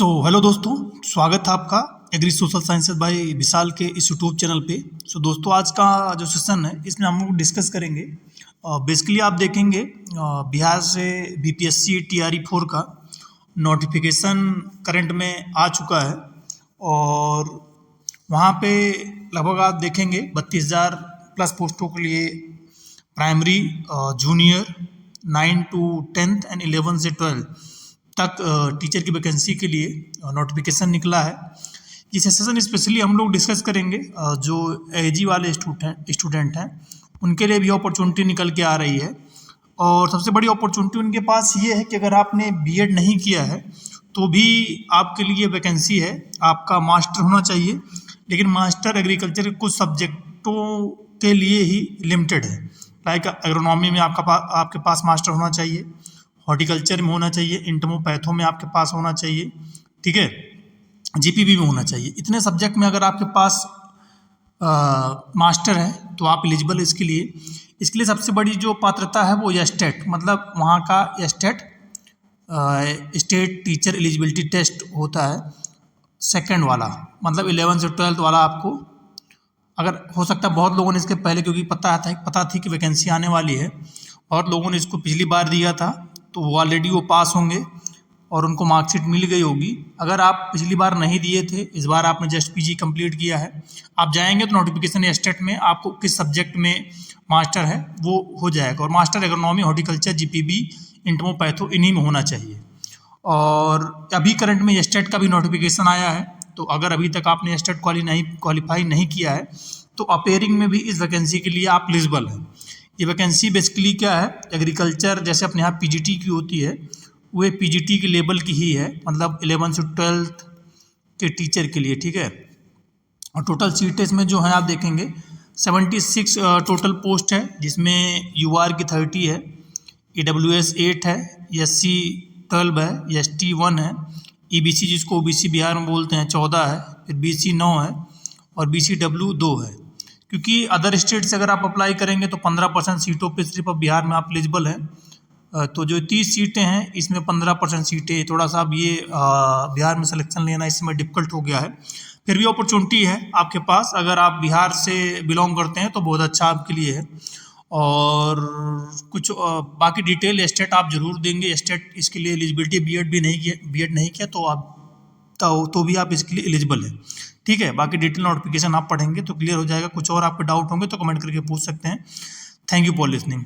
Hello दोस्तों, स्वागत है आपका एग्री सोशल साइंसेज बाय विशाल के इस यूट्यूब चैनल पे। दोस्तों, आज का जो सेशन है इसमें हम लोग डिस्कस करेंगे। बेसिकली आप देखेंगे बिहार से बीपीएससी टीआरई 4 का नोटिफिकेशन करंट में आ चुका है और वहाँ पे लगभग आप देखेंगे 32,000 प्लस पोस्टों के लिए primary, junior, 9 to 10th and 11 से 12 तक टीचर की वैकेंसी के लिए नोटिफिकेशन निकला है। इस सेशन स्पेशली हम लोग डिस्कस करेंगे जो एजी वाले स्टूडेंट हैं उनके लिए भी अपॉर्चुनिटी निकल के आ रही है। और सबसे बड़ी अपॉर्चुनिटी उनके पास ये है कि अगर आपने बीएड नहीं किया है तो भी आपके लिए वैकेंसी है। आपका मास्टर होना चाहिए, लेकिन मास्टर एग्रीकल्चर के कुछ सब्जेक्टों के लिए ही लिमिटेड है। लाइक एग्रोनॉमी में आपके पास मास्टर होना चाहिए, हॉर्टिकल्चर में होना चाहिए, इंटमोपैथो में आपके पास होना चाहिए, ठीक है, जीपीबी में होना चाहिए। इतने सब्जेक्ट में अगर आपके पास मास्टर है तो आप एलिजिबल है इसके लिए सबसे बड़ी जो पात्रता है वो एस्टेट, मतलब वहाँ का estate state teacher eligibility test होता है, सेकंड वाला, मतलब 11 से 12 वाला। आपको अगर हो सकता है बहुत लोगों ने इसके पहले, क्योंकि पता थी कि वैकेंसी आने वाली है, बहुत लोगों ने इसको पिछली बार दिया था तो वो ऑलरेडी वो पास होंगे और उनको मार्कशीट मिल गई होगी। अगर आप पिछली बार नहीं दिए थे, इस बार आपने जस्ट पीजी कंप्लीट किया है, आप जाएंगे तो नोटिफिकेशन स्टेट में आपको किस सब्जेक्ट में मास्टर है वो हो जाएगा। और मास्टर एग्रोनॉमी, हॉर्टिकल्चर, जीपीबी, इंटमोपैथो इन्हीं में होना चाहिए। और अभी करंट में स्टेट का भी नोटिफिकेशन आया है, तो अगर अभी तक आपने स्टेट क्वालिफाई नहीं किया है तो अपेयरिंग में भी इस वैकेंसी के लिए आप एलिजिबल हैं। ये वैकेंसी बेसिकली क्या है, एग्रीकल्चर जैसे अपने यहाँ पीजीटी की होती है, वो पीजीटी के लेवल की ही है, मतलब 11 से 12 के टीचर के लिए, ठीक है। और टोटल सीटें इसमें जो है आप देखेंगे 76 टोटल पोस्ट है, जिसमें यूआर की 30 है, ईडब्ल्यूएस 8 है, एससी 12 है, एसटी 1 है, ईबीसी जिसको ओबीसी बिहार में बोलते हैं 14 है, फिर बीसी 9 है और बीसीडब्ल्यू 2 है। क्योंकि अदर स्टेट से अगर आप अप्लाई करेंगे तो 15% सीटों पे सिर्फ अब बिहार में आप एलिजिबल हैं। तो जो 30 सीटें हैं इसमें 15% सीटें, थोड़ा सा अब ये बिहार में सिलेक्शन लेना इसमें डिफ़िकल्ट हो गया है। फिर भी अपॉर्चुनिटी है आपके पास, अगर आप बिहार से बिलोंग करते हैं तो बहुत अच्छा आपके लिए है। और कुछ बाकी डिटेल स्टेट आप जरूर देंगे। स्टेट इसके लिए एलिजिबिलिटी बीएड नहीं किया तो आप तो भी आप इसके लिए एलिजिबल हैं, ठीक है। बाकी डिटेल नोटिफिकेशन आप पढ़ेंगे तो क्लियर हो जाएगा। कुछ और आपके डाउट होंगे तो कमेंट करके पूछ सकते हैं। Thank you for listening.